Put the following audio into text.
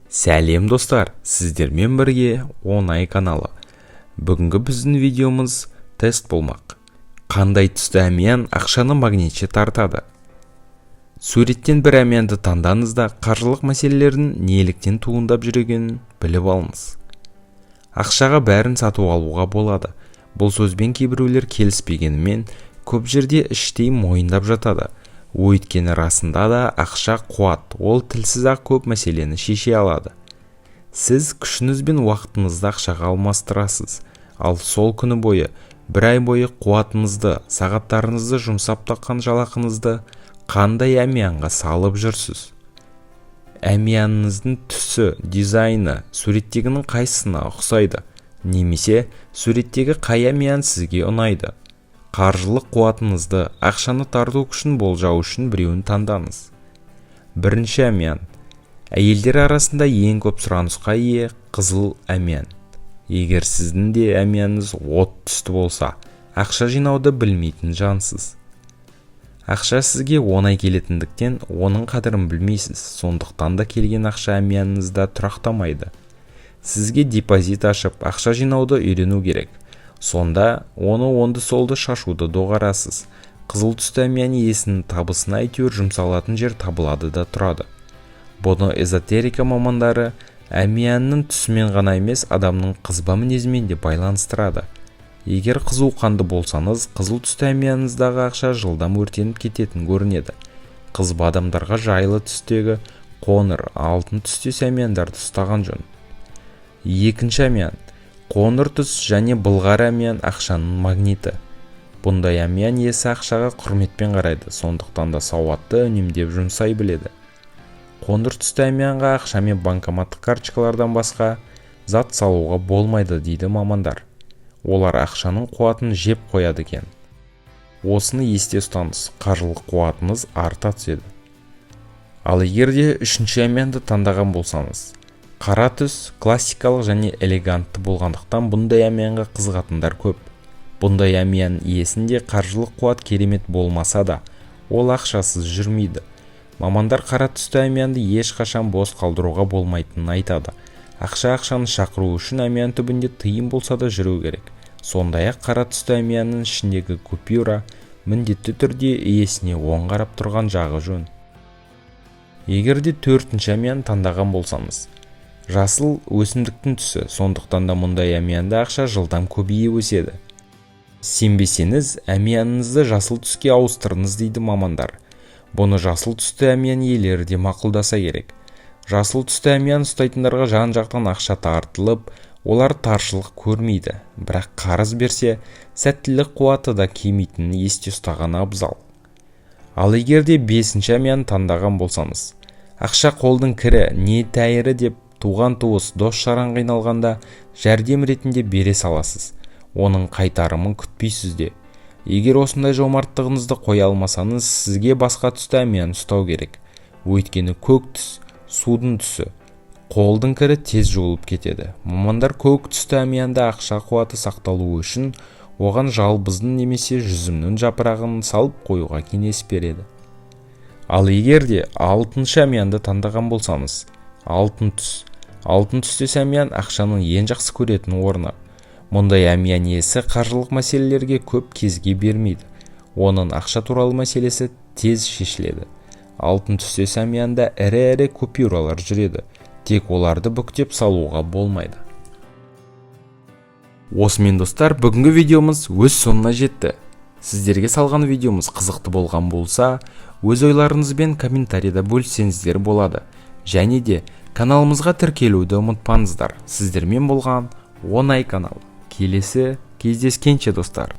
Сәлем достар, сіздермен бірге оңай каналы. Бүгінгі біздің видеомыз тест болмақ. Қандай түсті әмиян ақшаны магнитше тартады? Суреттен бір әмиянды таңдаңыз да қаржылық мәселелердің неліктен туындап жүргенін біліп алыңыз. Ақшаға бәрін сатып алуға болады. Бұл сөзбен кейбіреулер келіспегенімен көп жерде іштей мойындап жатады. Өйткені расында да ақша қуат, ол тілсіз ақ көп мәселені шеше алады. Сіз күшіңіз бен уақытыңызды ақшаға алмастырасыз, ал сол күні бойы, бір ай бойы қуатыңызды, сағаттарыңызды жұмсап таққан жалақыңызды қандай әмиянға салып жүрсіз? Әмияныңыздың түсі, дизайны, суреттегінің қайсысына ұқсайды? Немесе суреттегі қай әмиян сізге ұнайды? Қаржылық қуатыңызды, ақшаны тарту күшін болжау үшін біреуін таңдаңыз. Бірінші әмиян. Әйелдер арасында ең көп сұранысқа ие қызыл әмиян. Егер сіздің де әмияныңыз от түсті болса, ақша жинауды білмейтін жансыз. Ақша сізге оңай келетіндіктен оның қадірін білмейсіз, сондықтан да келген ақша әмияныңызда тұрақтамайды. Сізге депозит ашып, ақша жинауды үйрену керек. Сонда оны оңды-солды шашуды доғарасыз. Қызыл түсті әмиян иесінің табысына әйтеуір жұмсалатын жер табылады да тұрады. Бұны эзотерика мамандары әмиянның түсімен ғана емес, адамның қызба мінезімен де байланыстырады. Егер қызу қанды болсаңыз, қызыл түсті әмияныңыздағы ақша жылдам өртеніп кететін көрінеді. Қызба адамдарға жайлы түстегі қоңыр, алтын түстес әмияндарды ұстаған жөн. Екінші әмиян. Қоңыр түс және былғары әмиян ақшаның магниті. Бұндай әмиян иесі ақшаға құрметпен қарайды, сондықтан да сауатты үнемдеп жұмсай біледі. Қоңыр түсті әмиянға ақша мен банкоматтық карточкалардан басқа зат салуға болмайды дейді мамандар. Олар ақшаның қуатын жеп қояды екен. Осыны есте ұстаңыз, қаржылық қуатыңыз арта түседі. Ал егер де үшінші әмиянды таңдаған болсаңыз, қара түс классикалық және элегантты болғандықтан бұндай әмиянға қызығатындар көп. Бұндай әмиян иесінде қаржылық қуат керемет болмаса да, ол ақшасыз жүрмейді. Мамандар қара түсті әмиянды ешқашан бос қалдыруға болмайтынын айтады. Ақшаны шақыру үшін әмиян түбінде тиын болса да жүру керек. Сондай-ақ қара түсті әмиянның ішіндегі купюра міндетті түрде иесіне оң қарап тұрған жағы жөн. Егер де төртінші әмиян таңдаған болсаңыз, жасыл өсімдіктің түсі, сондықтан да мұндай әмиянда ақша жылдам көбейе өседі. Сенбесеңіз, әмияныңызды жасыл түске ауыстырыңыз дейді мамандар. Бұны жасыл түсті әмиян иелері де мақұлдаса керек. Жасыл түсті әмиян ұстайтындарға жан-жақтан ақша тартылып, олар таршылық көрмейді. Бірақ қарыз берсе, сәттілік қуаты да кемитінін есте ұстаған абзал. Ал егер де бесінші әмиян таңдаған болсаңыз, ақша қолдың кірі, не тәйірі деп туған туыс, дос-жаран қиналғанда жәрдем ретінде бере саласыз. Оның қайтарымын күтпейсіз де. Егер осындай жомарттығыңызды қоя алмасаңыз, сізге басқа түсті әмиян ұстау керек. Өйткені көк түс, судың түсі, қолдың кірі тез жуылып кетеді. Мамандар көк түсті әмиянда ақша қуаты сақталуы үшін оған жалбыздың немесе жүзімнің жапырағын салып қоюға кеңес береді. Ал егер де алтыншы әмиянды таңдаған болсаңыз, алтын түс. Алтын түстес әмиян ақшаның ең жақсы көретін орны. Мұндай әмиян иесі қаржылық мәселелерге көп кезге бермейді. Оның ақша туралы мәселесі тез шешіледі. Алтын түстес әмиянда ірі купюралар жүреді. Тек оларды бүктеп салуға болмайды. Осымен достар, бүгінгі видеомыз өз соңына жетті. Сіздерге салған видеомыз қызықты болған болса, өз ойларыңызбен комментарийда бөліссеңіздер болады. Және де каналымызға тіркелуді ұмытпаңыздар. Сіздермен болған оңай канал. Келесі кездескенше достар.